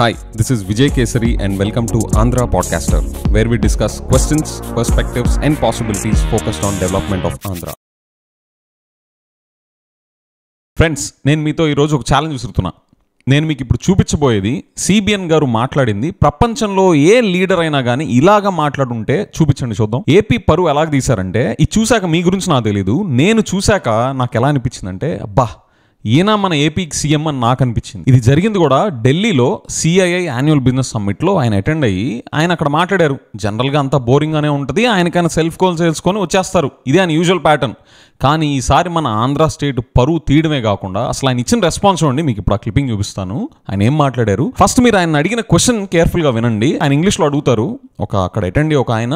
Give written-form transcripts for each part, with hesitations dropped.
Hi, this is Vijay Kesari and welcome to Andhra Podcaster, where we discuss questions, perspectives and possibilities focused on development of Andhra. Friends, నేను మీతో ఈరోజు ఒక challenge విసురుతున్నా. నేను మీకు ఇప్పుడు చూపించబోయేది CBN గారు మాట్లాడింది. ప్రపంచంలో ఏ లీడర్ అయినా కానీ ఇలాగా మాట్లాడుంటే చూపించండి చూద్దాం. ఏపీ పరువు ఎలాగ తీశారంటే, ఇది చూశాక మీ గురించి నాకు తెలీదు, నేను చూశాక నాకు ఎలా అనిపించిందంటే, అబ్బా ఈయన మన ఏపీకి సీఎం అని నాకు అనిపించింది. ఇది జరిగింది కూడా ఢిల్లీలో సిఐఐ యాన్యువల్ బిజినెస్ సమ్మిట్లో ఆయన అటెండ్ అయ్యి ఆయన అక్కడ మాట్లాడారు. జనరల్గా అంతా బోరింగ్గానే ఉంటుంది, ఆయనకైనా సెల్ఫ్ గోల్స్ వేసుకొని వచ్చేస్తారు, ఇదే ఆయన యూజువల్ ప్యాటర్న్. కానీ ఈసారి మన ఆంధ్ర స్టేట్ పరువు తీయడమే కాకుండా అసలు ఆయన ఇచ్చిన రెస్పాన్స్ చూడండి. మీకు ఇప్పుడు ఆ క్లిప్పింగ్ చూపిస్తాను, ఆయన ఏం మాట్లాడారు. ఫస్ట్ మీరు ఆయన అడిగిన క్వశ్చన్ కేర్ఫుల్గా వినండి. ఆయన ఇంగ్లీష్లో అడుగుతారు, అక్కడ అటెండ్ ఒక ఆయన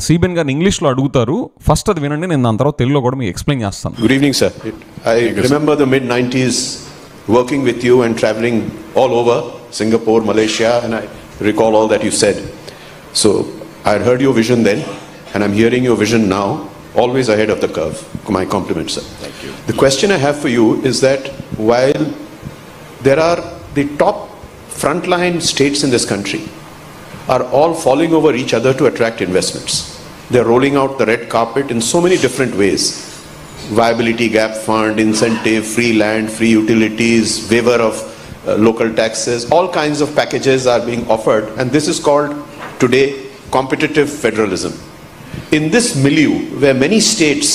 సిబిఎన్ గారిని ఇంగ్లీష్లో అడుగుతారు. ఫస్ట్ అది వినండి, నేను దాని తర్వాత తెలుగులో కూడా మీకు ఎక్స్ప్లెయిన్ చేస్తాను. Good evening sir. I remember the mid-90s working with you and traveling all over Singapore, Malaysia, and I recall all that you said. So I had heard your vision then, and I'm hearing your vision now, always ahead of the curve. My compliments, sir. Thank you. The question I have for you is that while there are the top frontline states in this country are all falling over each other to attract investments. They're rolling out the red carpet in so many different ways. Viability gap fund, incentive, free land, free utilities, waiver of local taxes, all kinds of packages are being offered, and this is called today competitive federalism. In this milieu where many states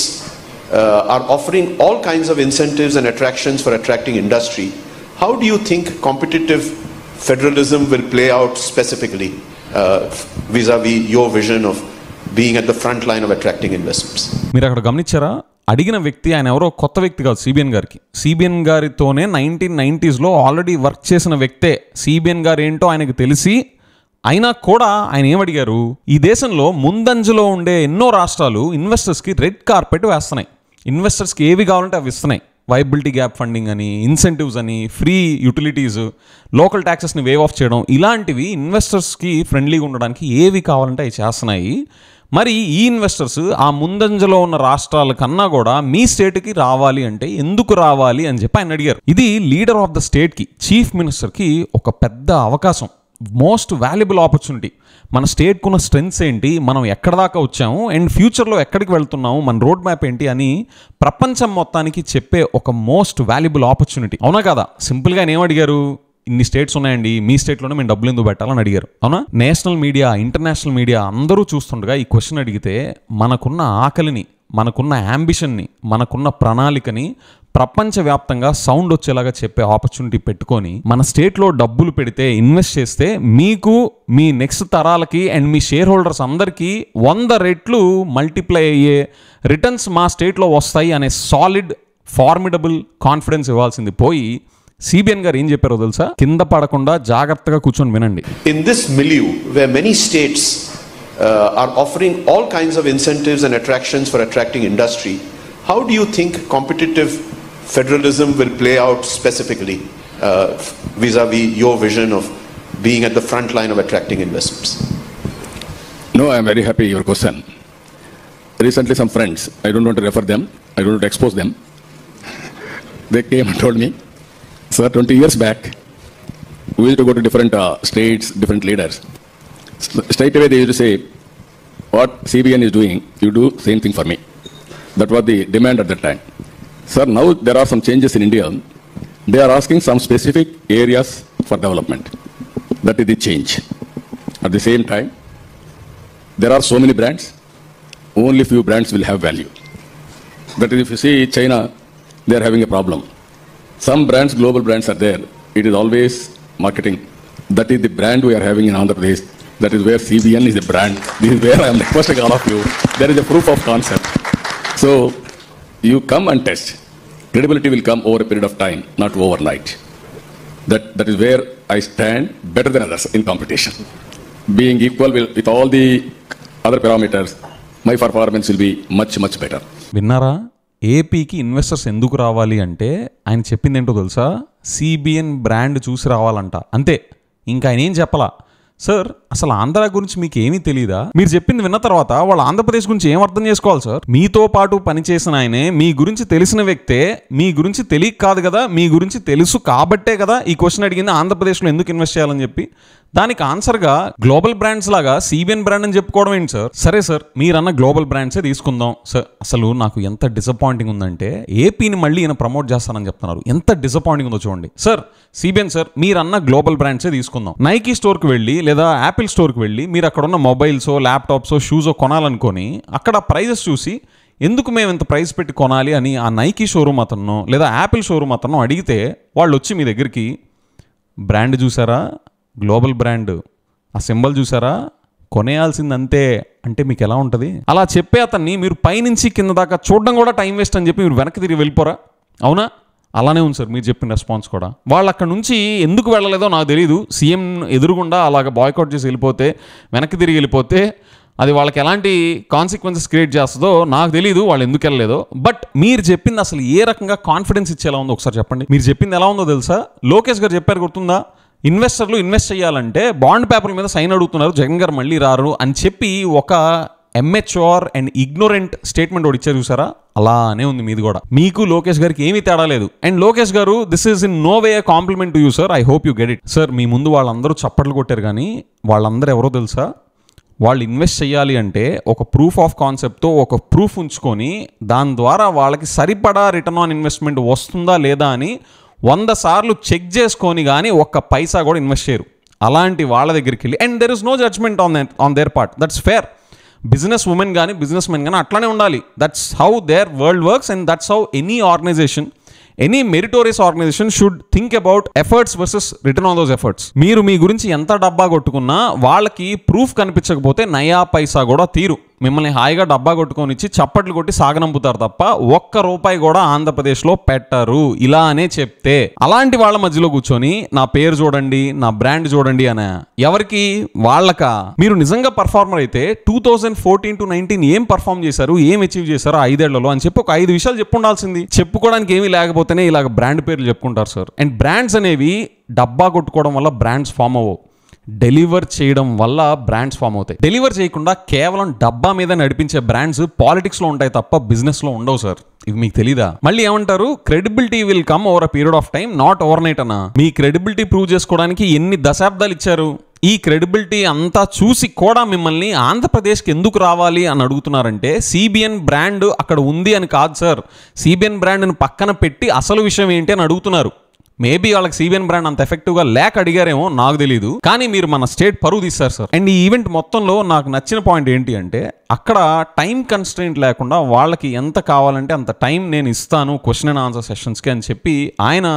are offering all kinds of incentives and attractions for attracting industry, how do you think competitive federalism will play out specifically vis-a-vis your vision of being at the front line of attracting investments? మీరు అక్కడ గమనించారా, అడిగిన వ్యక్తి ఆయన ఎవరో కొత్త వ్యక్తి కాదు, సిబిఎన్ గారికి. సిబిఎన్ గారితోనే 1990s ఆల్రెడీ వర్క్ చేసిన వ్యక్తే. సిబిఎన్ గారు ఏంటో ఆయనకు తెలిసి అయినా కూడా ఆయన ఏమడిగారు, ఈ దేశంలో ముందంజలో ఉండే ఎన్నో రాష్ట్రాలు ఇన్వెస్టర్స్కి రెడ్ కార్పెట్ వేస్తున్నాయి. ఇన్వెస్టర్స్కి ఏవి కావాలంటే అవి ఇస్తున్నాయి. వైబిలిటీ గ్యాప్ ఫండింగ్ అని, ఇన్సెంటివ్స్ అని, ఫ్రీ యూటిలిటీస్, లోకల్ ట్యాక్సెస్ని వేవ్ ఆఫ్ చేయడం, ఇలాంటివి ఇన్వెస్టర్స్కి ఫ్రెండ్లీగా ఉండడానికి ఏవి కావాలంటే అవి చేస్తున్నాయి. మరి ఈ ఇన్వెస్టర్స్ ఆ ముందంజలో ఉన్న రాష్ట్రాల కన్నా కూడా మీ స్టేట్కి రావాలి అంటే ఎందుకు రావాలి అని చెప్పి ఆయన అడిగారు. ఇది లీడర్ ఆఫ్ ద స్టేట్కి, చీఫ్ మినిస్టర్కి ఒక పెద్ద అవకాశం, మోస్ట్ వాల్యుబుల్ ఆపర్చునిటీ. మన స్టేట్కి ఉన్న స్ట్రెంగ్స్ ఏంటి, మనం ఎక్కడ దాకా వచ్చాము అండ్ ఫ్యూచర్లో ఎక్కడికి వెళ్తున్నాము, మన రోడ్ మ్యాప్ ఏంటి అని ప్రపంచం మొత్తానికి చెప్పే ఒక మోస్ట్ వాల్యుబుల్ ఆపర్చునిటీ. అవునా కదా? సింపుల్గా ఆయన ఏమడిగారు, ఇన్ని స్టేట్స్ ఉన్నాయండి, మీ స్టేట్లోనే మేము డబ్బులు ఎందుకు పెట్టాలని అడిగారు. అవునా? నేషనల్ మీడియా, ఇంటర్నేషనల్ మీడియా అందరూ చూస్తుండగా ఈ క్వశ్చన్ అడిగితే మనకున్న ఆకలిని, మనకున్న యాంబిషన్ని, మనకున్న ప్రణాళికని ప్రపంచవ్యాప్తంగా సౌండ్ వచ్చేలాగా చెప్పే ఆపర్చునిటీ పెట్టుకొని మన స్టేట్లో డబ్బులు పెడితే, ఇన్వెస్ట్ చేస్తే మీకు, మీ నెక్స్ట్ తరాలకి అండ్ మీ షేర్ హోల్డర్స్ అందరికీ 100 రెట్లు మల్టిప్లై అయ్యే రిటర్న్స్ మా స్టేట్లో వస్తాయి అనే సాలిడ్ ఫార్మిడబుల్ కాన్ఫిడెన్స్ ఇవ్వాల్సింది పోయి సిబిఎన్ గారు ఏం చెప్పారో తెలుసా? కింద పడకుండా జాగ్రత్తగా కూర్చొని వినండి. In this milieu where many states are offering all kinds of incentives and attractions for attracting industry, how do you think competitive federalism will play out specifically vis-a-vis your vision of being at the front line of attracting investments? No, I am very happy your question. Recently some friends, I don't want to refer them, I don't want to expose them, they came and told me, sir, 20 years back we used to go to different states, different leaders. Straight away they used to say, what CBN is doing, you do same thing for me. That was the demand at that time. Sir, now there are some changes in India. They are asking some specific areas for development. That is the change. At the same time, there are so many brands, only few brands will have value. That is, if you see China, they are having a problem. Some brands, global brands are there. It is always marketing. That is the brand we are having in Andhra Pradesh. That is where CBN is the brand. This is where I am requesting all of you. There is a proof of concept. So you come and test. Credibility will come over a period of time, not overnight. That is where I stand better than others in competition. Being equal with all the other parameters, my performance will be much, much better. విన్నారా? ఏపీకి investors ఎందుకు రావాలి అంటే ఆయన చెప్పింది ఏంటో తెలుసా? CBN brand చూసి రావాలంట, అంతే. ఇంకా ఆయన ఏం చెప్పలా. సార్, అసలు ఆంధ్ర గురించి మీకు ఏమీ తెలియదా? మీరు చెప్పింది విన్న తర్వాత వాళ్ళు ఆంధ్రప్రదేశ్ గురించి ఏం అర్థం చేసుకోవాలి సార్? మీతో పాటు పనిచేసిన ఆయనే మీ గురించి తెలిసిన వ్యక్తే, మీ గురించి తెలియక కాదు కదా, మీ గురించి తెలుసు కాబట్టే కదా ఈ క్వశ్చన్ అడిగింది ఆంధ్రప్రదేశ్లో ఎందుకు ఇన్వెస్ట్ చేయాలని చెప్పి. దానికి ఆన్సర్గా గ్లోబల్ బ్రాండ్స్ లాగా సిబిఎన్ బ్రాండ్ అని చెప్పుకోవడం ఏంటి సార్? సరే సార్, మీరన్న గ్లోబల్ బ్రాండ్సే తీసుకుందాం సార్. అసలు నాకు ఎంత డిసప్పాయింటింగ్ ఉందంటే ఏపీని మళ్ళీ ఈయన ప్రమోట్ చేస్తానని చెప్తున్నారు. ఎంత డిసప్పాయింటింగ్ ఉందో చూడండి సార్. సిబిఎన్ సార్, మీరన్న గ్లోబల్ బ్రాండ్సే తీసుకుందాం. నైకీ స్టోర్కి వెళ్ళి లేదా యాపిల్ స్టోర్కి వెళ్ళి మీరు అక్కడ ఉన్న మొబైల్సో ల్యాప్టాప్సో షూసో కొనాలనుకొని అక్కడ ప్రైజెస్ చూసి ఎందుకు మేము ఇంత ప్రైస్ పెట్టి కొనాలి అని ఆ నైకీ షోరూమ్ అతను లేదా యాపిల్ షోరూమ్ అతను అడిగితే వాళ్ళు వచ్చి మీ దగ్గరికి బ్రాండ్ చూసారా, గ్లోబల్ బ్రాండ్, ఆ సింబల్ చూసారా, కొనేయాల్సింది అంతే అంటే మీకు ఎలా ఉంటుంది? అలా చెప్పే అతన్ని మీరు పైనుంచి కింద దాకా చూడడం కూడా టైం వేస్ట్ అని చెప్పి మీరు వెనక్కి తిరిగి వెళ్ళిపోరా? అవునా? అలానే ఉంది సార్ మీరు చెప్పిన రెస్పాన్స్ కూడా. వాళ్ళు అక్కడ నుంచి ఎందుకు వెళ్ళలేదో నాకు తెలియదు. సీఎం ఎదురుగుండా అలాగ బాయ్కౌట్ చేసి వెళ్ళిపోతే, వెనక్కి తిరిగి వెళ్ళిపోతే అది వాళ్ళకి ఎలాంటి కాన్సిక్వెన్సెస్ క్రియేట్ చేస్తుందో నాకు తెలియదు, వాళ్ళు ఎందుకు వెళ్ళలేదో. బట్ మీరు చెప్పింది అసలు ఏ రకంగా కాన్ఫిడెన్స్ ఇచ్చేలా ఉందో ఒకసారి చెప్పండి. మీరు చెప్పింది ఎలా ఉందో తెలుసా? లోకేష్ గారు చెప్పారు, గుర్తుందా? ఇన్వెస్టర్లు ఇన్వెస్ట్ చేయాలంటే బాండ్ పేపర్ల మీద సైన్ అడుగుతున్నారు, జగన్ గారు మళ్ళీ రారు అని చెప్పి ఒక ఎంహెచ్ఆర్ అండ్ ఇగ్నోరెంట్ స్టేట్మెంట్ ఒకటి ఇచ్చారు చూసారా? అలానే ఉంది మీది కూడా. మీకు లోకేష్ గారికి ఏమీ తేడా లేదు. And Lokesh garu, this is in no way compliment to you sir, I hope you get it. Sir మీ ముందు వాళ్ళందరూ చప్పట్లు కొట్టారు, కానీ వాళ్ళందరూ ఎవరో తెలుసా? వాళ్ళు ఇన్వెస్ట్ చేయాలి అంటే ఒక ప్రూఫ్ ఆఫ్ కాన్సెప్ట్తో ఒక ప్రూఫ్ ఉంచుకొని దాని ద్వారా వాళ్ళకి సరిపడా రిటర్న్ ఆన్ ఇన్వెస్ట్మెంట్ వస్తుందా లేదా అని 100 సార్లు చెక్ చేసుకొని కానీ ఒక్క పైసా కూడా ఇన్వెస్ట్ చేయరు. అలాంటి వాళ్ళ దగ్గరికి వెళ్ళి, and there is no judgement on their part, that's fair. Business women కానీ బిజినెస్ మెన్ కానీ అట్లానే ఉండాలి. That's how their world works and that's how any organisation, any meritorious organisation should think about efforts versus return on those efforts. మీరు మీ గురించి ఎంత డబ్బా కొట్టుకున్నా వాళ్ళకి ప్రూఫ్ కనిపించకపోతే నయా పైసా కూడా తీరు. మిమ్మల్ని హాయిగా డబ్బా కొట్టుకొని ఇచ్చి చప్పట్లు కొట్టి సాగనంపుతారు తప్ప ఒక్క రూపాయి కూడా ఆంధ్రప్రదేశ్లో పెట్టరు. ఇలా అనే చెప్తే అలాంటి వాళ్ళ మధ్యలో కూర్చొని నా పేరు చూడండి, నా బ్రాండ్ చూడండి అనే ఎవరికి? వాళ్ళకా? మీరు నిజంగా పర్ఫార్మర్ అయితే 2014 to 19 ఏం పర్ఫార్మ్ చేశారు, ఏం అచీవ్ చేశారు 5 ఏళ్లలో అని చెప్పి ఒక 5 విషయాలు చెప్పు ఉండాల్సింది. చెప్పుకోవడానికి ఏమీ లేకపోతేనే ఇలాగ బ్రాండ్ పేర్లు చెప్పుకుంటారు సార్. అండ్ బ్రాండ్స్ అనేవి డబ్బా కొట్టుకోవడం వల్ల బ్రాండ్స్ ఫామ్ అవ్వవు, డెలివర్ చేయడం వల్ల బ్రాండ్స్ ఫామ్ అవుతాయి. డెలివర్ చేయకుండా కేవలం డబ్బా మీద నడిపించే బ్రాండ్స్ పాలిటిక్స్లో ఉంటాయి తప్ప బిజినెస్లో ఉండవు సార్. ఇవి మీకు తెలీదా? మళ్ళీ ఏమంటారు? Credibility will come over a period of time, not over night అన్న. మీ క్రెడిబిలిటీ ప్రూవ్ చేసుకోవడానికి ఎన్ని దశాబ్దాలు ఇచ్చారు? ఈ క్రెడిబిలిటీ అంతా చూసి కూడా మిమ్మల్ని ఆంధ్రప్రదేశ్కి ఎందుకు రావాలి అని అడుగుతున్నారంటే సిబిఎన్ బ్రాండ్ అక్కడ ఉంది అని కాదు సార్. సిబిఎన్ బ్రాండ్ని పక్కన పెట్టి అసలు విషయం ఏంటి అని అడుగుతున్నారు. మేబీ వాళ్ళకి సిబిఎన్ బ్రాండ్ అంత ఎఫెక్టివ్గా లేక అడిగారేమో, నాకు తెలియదు. కానీ మీరు మన స్టేట్ పరువు తీస్తారు సార్. అండ్ ఈ ఈవెంట్ మొత్తంలో నాకు నచ్చిన పాయింట్ ఏంటి అంటే అక్కడ టైం కన్స్ట్రెయింట్ లేకుండా వాళ్ళకి ఎంత కావాలంటే అంత టైం నేను ఇస్తాను క్వశ్చన్ అండ్ ఆన్సర్ సెషన్స్కి అని చెప్పి ఆయన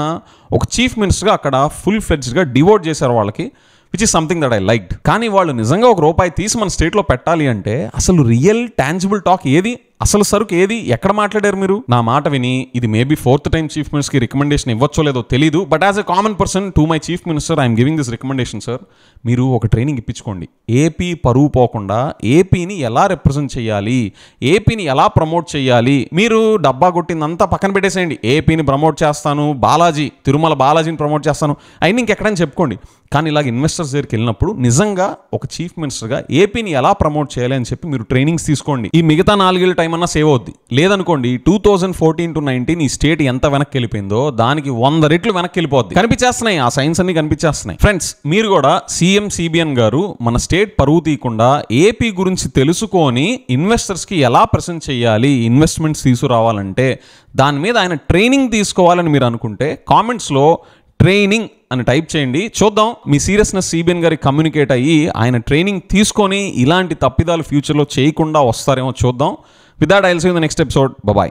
ఒక చీఫ్ మినిస్టర్గా అక్కడ ఫుల్ ఫ్లెడ్జ్డ్గా డివోట్ చేశారు వాళ్ళకి, which is something that I liked. కానీ వాళ్ళు నిజంగా ₹1 తీసి మన స్టేట్లో పెట్టాలి అంటే అసలు రియల్ టాంజిబుల్ టాక్ ఏది, అసలు సరుకు ఏది, ఎక్కడ మాట్లాడారు మీరు? నా మాట విని ఇది మేబీ 4th టైం చీఫ్ మినిస్టర్కి రికమెండేషన్ ఇవ్వచ్చో లేదో తెలీదు, but as a common person to my chief minister I'm giving this recommendation sir. మీరు ఒక ట్రైనింగ్ ఇప్పించుకోండి. ఏపీ పరువు పోకుండా ఏపీని ఎలా రిప్రజెంట్ చేయాలి, ఏపీని ఎలా ప్రమోట్ చేయాలి. మీరు డబ్బా కొట్టిందంతా పక్కన పెట్టేసేయండి. ఏపీని ప్రమోట్ చేస్తాను, బాలాజీ, తిరుమల బాలాజీని ప్రమోట్ చేస్తాను అయినా ఇంకెక్కడైనా చెప్పుకోండి. కానీ ఇలాగ ఇన్వెస్టర్స్ దగ్గరికి వెళ్ళినప్పుడు నిజంగా ఒక చీఫ్ మినిస్టర్గా ఏపీని ఎలా ప్రమోట్ చేయాలి అని చెప్పి మీరు ట్రైనింగ్స్ తీసుకోండి. ఈ మిగతా 4 ఏళ్ళ టైం అన్నా సేవ్ అవుద్ది. లేదనుకోండి 2014 to 19 ఈ స్టేట్ ఎంత వెనక్కి వెళ్ళిపోయిందో దానికి 100 రెట్లు వెనక్కి వెళ్ళిపోద్ది. కనిపించేస్తున్నాయి, ఆ సైన్స్ అన్ని కనిపించేస్తున్నాయి. ఫ్రెండ్స్, మీరు కూడా సీఎం సిబిఎన్ గారు మన స్టేట్ పరువు తీయకుండా ఏపీ గురించి తెలుసుకొని ఇన్వెస్టర్స్కి ఎలా ప్రెజెంట్ చేయాలి, ఇన్వెస్ట్మెంట్స్ తీసుకురావాలంటే దాని మీద ఆయన ట్రైనింగ్ తీసుకోవాలని మీరు అనుకుంటే కామెంట్స్లో ట్రైనింగ్ అని టైప్ చేయండి. చూద్దాం మీ సీరియస్నెస్ సిబిఎన్ గారికి కమ్యూనికేట్ అయ్యి ఆయన ట్రైనింగ్ తీసుకొని ఇలాంటి తప్పిదాలు ఫ్యూచర్లో చేయకుండా వస్తారేమో చూద్దాం. With that I will see you in the next episode. By.